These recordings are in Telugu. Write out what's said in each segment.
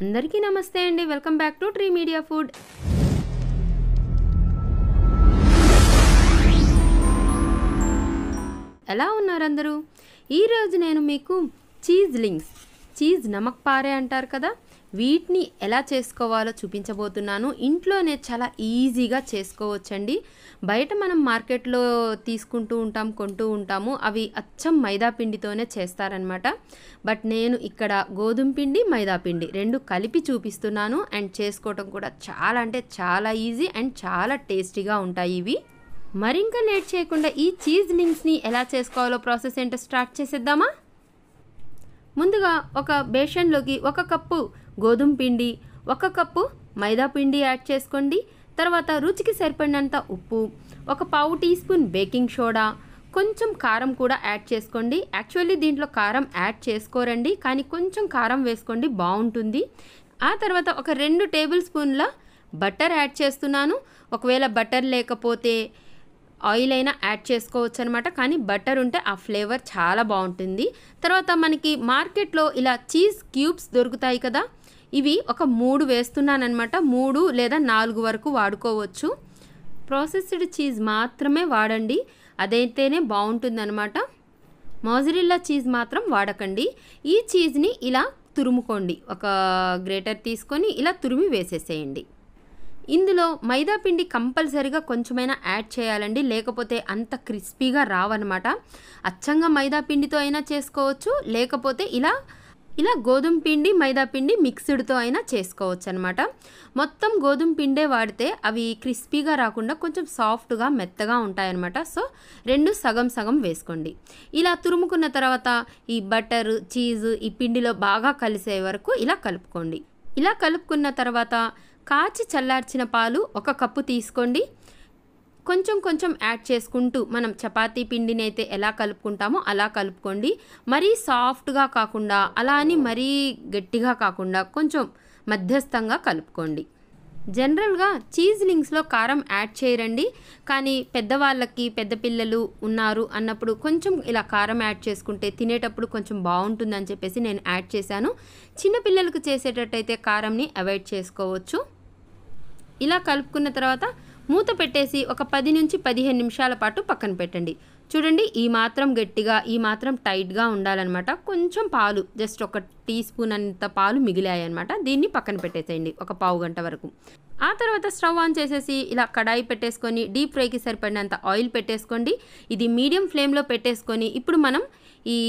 అందరికీ నమస్తే అండి. Welcome back to tree media food. ఎలా ఉన్నారు అందరూ? ఈరోజు నేను మీకు చీజ్ నమక్ పారే అంటారు కదా, వీటిని ఎలా చేసుకోవాలో చూపించబోతున్నాను. ఇంట్లోనే చాలా ఈజీగా చేసుకోవచ్చండి. బయట మనం మార్కెట్లో తీసుకుంటూ ఉంటాం, కొంటూ ఉంటాము. అవి అచ్చం మైదా పిండితోనే చేస్తారనమాట. బట్ నేను ఇక్కడ గోధుమ పిండి, మైదా పిండి రెండు కలిపి చూపిస్తున్నాను. అండ్ చేసుకోవటం కూడా చాలా అంటే చాలా ఈజీ అండ్ చాలా టేస్టీగా ఉంటాయి ఇవి. మరింకా లేట్ చేయకుండా ఈ చీజ్ లింక్స్ని ఎలా చేసుకోవాలో ప్రాసెస్ ఏంటో స్టార్ట్ చేసేద్దామా? ముందుగా ఒక బేషన్లోకి 1 కప్పు గోధుమ పిండి, 1 కప్పు మైదా పిండి యాడ్ చేసుకోండి. తర్వాత రుచికి సరిపడినంత ఉప్పు, 1 పావు టీ స్పూన్ బేకింగ్ సోడా, కొంచెం కారం కూడా యాడ్ చేసుకోండి. యాక్చువల్లీ దీంట్లో కారం యాడ్ చేసుకోరండి, కానీ కొంచెం కారం వేసుకోండి, బాగుంటుంది. ఆ తర్వాత ఒక 2 టేబుల్ స్పూన్ల బటర్ యాడ్ చేస్తున్నాను. ఒకవేళ బటర్ లేకపోతే ఆయిల్ అయినా యాడ్ చేసుకోవచ్చు అనమాట, కానీ బటర్ ఉంటే ఆ ఫ్లేవర్ చాలా బాగుంటుంది. తర్వాత మనకి మార్కెట్లో ఇలా చీజ్ క్యూబ్స్ దొరుకుతాయి కదా, ఇవి ఒక 3 వేస్తున్నానమాట. 3 లేదా 4 వరకు వాడుకోవచ్చు. ప్రాసెస్డ్ చీజ్ మాత్రమే వాడండి, అదైతేనే బాగుంటుందన్నమాట. మోజరెల్లా చీజ్ మాత్రం వాడకండి. ఈ చీజ్ని ఇలా తురుముకోండి. ఒక గ్రేటర్ తీసుకొని ఇలా తురిమి వేసేసేయండి. ఇందులో మైదా పిండి కంపల్సరీగా కొంచెమైనా యాడ్ చేయాలండి, లేకపోతే అంత క్రిస్పీగా రావన్నమాట. అచ్చంగా మైదా పిండితో అయినా చేసుకోవచ్చు, లేకపోతే ఇలా గోధుమ పిండి, మైదా పిండి మిక్స్డ్తో అయినా చేసుకోవచ్చు అనమాట. మొత్తం గోధుమ పిండే వాడితే అవి క్రిస్పీగా రాకుండా కొంచెం సాఫ్ట్గా మెత్తగా ఉంటాయన్నమాట. సో 2 సగం సగం వేసుకోండి. ఇలా తురుముకున్న తర్వాత ఈ బటర్, చీజ్ ఈ పిండిలో బాగా కలిసే వరకు ఇలా కలుపుకోండి. ఇలా కలుపుకున్న తర్వాత కాచి చల్లార్చిన పాలు 1 కప్పు తీసుకోండి. కొంచెం కొంచెం యాడ్ చేసుకుంటూ మనం చపాతీ పిండిని అయితే ఎలా కలుపుకుంటామో అలా కలుపుకోండి. మరీ సాఫ్ట్గా కాకుండా, అలా అని మరీ గట్టిగా కాకుండా కొంచెం మధ్యస్థంగా కలుపుకోండి. జనరల్గా చీజ్ లింక్స్లో కారం యాడ్ చేయరండి, కానీ పెద్దవాళ్ళకి, పెద్ద పిల్లలు ఉన్నారు అన్నప్పుడు కొంచెం ఇలా కారం యాడ్ చేసుకుంటే తినేటప్పుడు కొంచెం బాగుంటుందని చెప్పేసి నేను యాడ్ చేశాను. చిన్నపిల్లలకు చేసేటట్టయితే కారంని అవాయిడ్ చేసుకోవచ్చు. ఇలా కలుపుకున్న తర్వాత మూత పెట్టేసి ఒక 10 నుంచి 15 నిమిషాల పాటు పక్కన పెట్టండి. చూడండి, ఈ మాత్రం గట్టిగా, ఈ మాత్రం టైట్గా ఉండాలన్నమాట. కొంచెం పాలు, జస్ట్ 1 టీ స్పూన్ అంత పాలు మిగిలాయి అనమాట. దీన్ని పక్కన పెట్టేసేయండి ఒక పావు గంట వరకు. ఆ తర్వాత స్టవ్ ఆన్ చేసేసి ఇలా కడాయి పెట్టేసుకొని డీప్ ఫ్రైకి సరిపడినంత ఆయిల్ పెట్టేసుకోండి. ఇది మీడియం ఫ్లేమ్లో పెట్టేసుకొని ఇప్పుడు మనం ఈ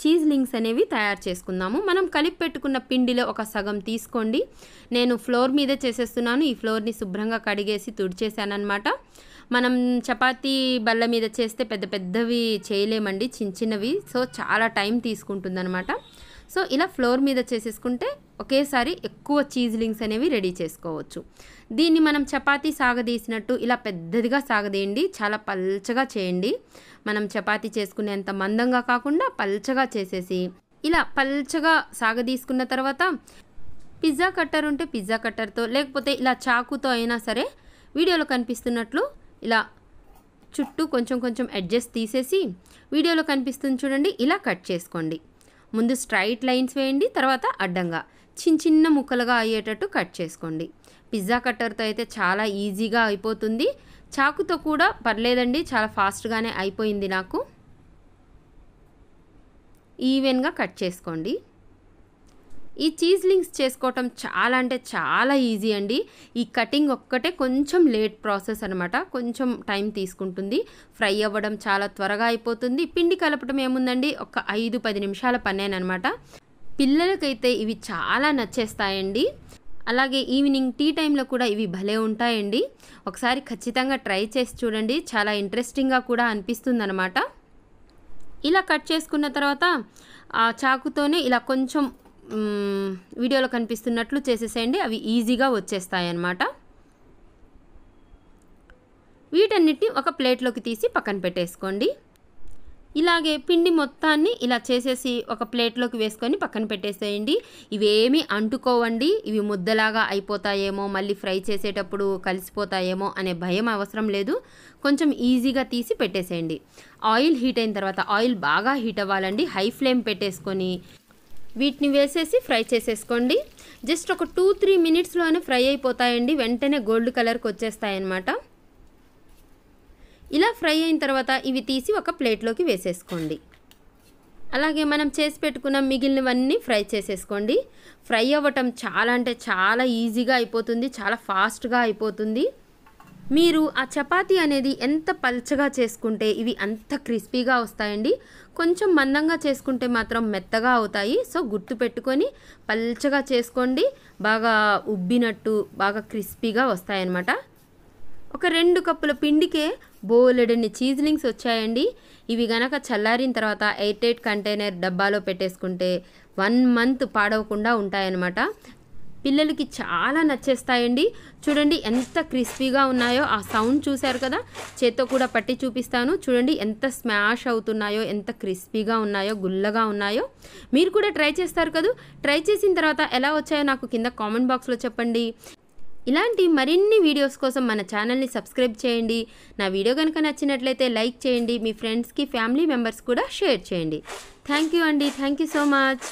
చీజ్ లింక్స్ అనేవి తయారు చేసుకుందాము. మనం కలిపి పెట్టుకున్న పిండిలో ఒక సగం తీసుకోండి. నేను ఫ్లోర్ మీదే చేసేస్తున్నాను. ఈ ఫ్లోర్ని శుభ్రంగా కడిగేసి తుడిచేసానమాట. మనం చపాతీ బల్ల మీద చేస్తే పెద్ద పెద్దవి చేయలేమండి, చిన్న చిన్నవి. సో చాలా టైం తీసుకుంటుందన్నమాట. సో ఇలా ఫ్లోర్ మీద చేసేసుకుంటే ఒకేసారి ఎక్కువ చీజ్ లింక్స్ అనేవి రెడీ చేసుకోవచ్చు. దీన్ని మనం చపాతీ సాగదీసినట్టు ఇలా పెద్దదిగా సాగదీయండి, చాలా పల్చగా చేయండి. మనం చపాతీ చేసుకునేంత మందంగా కాకుండా పల్చగా చేసేసి ఇలా పల్చగా సాగదీసుకున్న తర్వాత పిజ్జా కట్టర్ ఉంటే పిజ్జా కట్టర్తో, లేకపోతే ఇలా చాకుతో అయినా సరే వీడియోలో కనిపిస్తున్నట్లు ఇలా చుట్టూ కొంచెం కొంచెం ఎడ్జెస్ తీసేసి వీడియోలో కనిపిస్తుంది చూడండి, ఇలా కట్ చేసుకోండి. ముందు స్ట్రైట్ లైన్స్ వేయండి, తర్వాత అడ్డంగా చిన్న చిన్న ముక్కలుగా అయ్యేటట్టు కట్ చేసుకోండి. పిజ్జా కట్టర్తో అయితే చాలా ఈజీగా అయిపోతుంది. చాకుతో కూడా పర్లేదండి, చాలా ఫాస్ట్గానే అయిపోయింది నాకు. ఈవెన్గా కట్ చేసుకోండి. ఈ చీజ్ లింక్స్ చేసుకోవటం చాలా అంటే చాలా ఈజీ అండి. ఈ కటింగ్ ఒక్కటే కొంచెం లేట్ ప్రాసెస్ అనమాట, కొంచెం టైం తీసుకుంటుంది. ఫ్రై అవ్వడం చాలా త్వరగా అయిపోతుంది. పిండి కలపటం ఏముందండి, ఒక 5-10 నిమిషాల పనేనమాట. పిల్లలకైతే ఇవి చాలా నచ్చేస్తాయండి. అలాగే ఈవినింగ్ టీ టైంలో కూడా ఇవి భలే ఉంటాయండి. ఒకసారి ఖచ్చితంగా ట్రై చేసి చూడండి, చాలా ఇంట్రెస్టింగ్గా కూడా అనిపిస్తుంది అనమాట. ఇలా కట్ చేసుకున్న తర్వాత ఆ చాకుతోనే ఇలా కొంచెం వీడియోలో కనిపిస్తున్నట్లు చేసేసేయండి, అవి ఈజీగా వచ్చేస్తాయి అన్నమాట. వీటన్నిటిని ఒక ప్లేట్లోకి తీసి పక్కన పెట్టేసుకోండి. ఇలాగే పిండి మొత్తాన్ని ఇలా చేసేసి ఒక ప్లేట్లోకి వేసుకొని పక్కన పెట్టేసేయండి. ఇవేమీ అంటుకోవండి, ఇవి ముద్దలాగా అయిపోతాయేమో, మళ్ళీ ఫ్రై చేసేటప్పుడు కలిసిపోతాయేమో అనే భయం అవసరం లేదు. కొంచెం ఈజీగా తీసి పెట్టేసేయండి. ఆయిల్ హీట్ అయిన తర్వాత, ఆయిల్ బాగా హీట్ అవ్వాలండి, హై ఫ్లేమ్ పెట్టేసుకొని వీటిని వేసేసి ఫ్రై చేసేసుకోండి. జస్ట్ ఒక 2-3 మినిట్స్లోనే ఫ్రై అయిపోతాయండి, వెంటనే గోల్డ్ కలర్కి వచ్చేస్తాయన్నమాట. ఇలా ఫ్రై అయిన తర్వాత ఇవి తీసి ఒక ప్లేట్లోకి వేసేసుకోండి. అలాగే మనం చేసి పెట్టుకున్న మిగిలినవన్నీ ఫ్రై చేసేసుకోండి. ఫ్రై అవ్వటం చాలా అంటే చాలా ఈజీగా అయిపోతుంది, చాలా ఫాస్ట్గా అయిపోతుంది. మీరు ఆ చపాతీ అనేది ఎంత పల్చగా చేసుకుంటే ఇవి అంత క్రిస్పీగా వస్తాయండి. కొంచెం మందంగా చేసుకుంటే మాత్రం మెత్తగా అవుతాయి. సో గుర్తుపెట్టుకొని పల్చగా చేసుకోండి, బాగా ఉబ్బినట్టు బాగా క్రిస్పీగా వస్తాయన్నమాట. ఒక 2 కప్పుల పిండికే బోలెడన్ని చీజ్లింగ్స్ వచ్చాయండి. ఇవి గనక చల్లారిన తర్వాత ఎయిర్ టైట్ కంటైనర్ డబ్బాలో పెట్టేసుకుంటే 1 మంత్ పాడవకుండా ఉంటాయన్నమాట. పిల్లలకి చాలా నచ్చేస్తాయండి. చూడండి ఎంత క్రిస్పీగా ఉన్నాయో, ఆ సౌండ్ చూశారు కదా, చేత్తో కూడా పట్టి చూపిస్తాను. చూడండి ఎంత స్మాష్ అవుతున్నాయో, ఎంత క్రిస్పీగా ఉన్నాయో, గుల్లగా ఉన్నాయో. మీరు కూడా ట్రై చేస్తారు కదా. ట్రై చేసిన తర్వాత ఎలా వచ్చాయో నాకు కింద కామెంట్ బాక్స్లో చెప్పండి. ఇలాంటి మరిన్ని వీడియోస్ కోసం మన ఛానల్ని సబ్స్క్రైబ్ చేయండి. నా వీడియో కనుక నచ్చినట్లయితే లైక్ చేయండి, మీ ఫ్రెండ్స్కి ఫ్యామిలీ మెంబర్స్ కూడా షేర్ చేయండి. థ్యాంక్ యూ అండి, థ్యాంక్ యూ సో మచ్.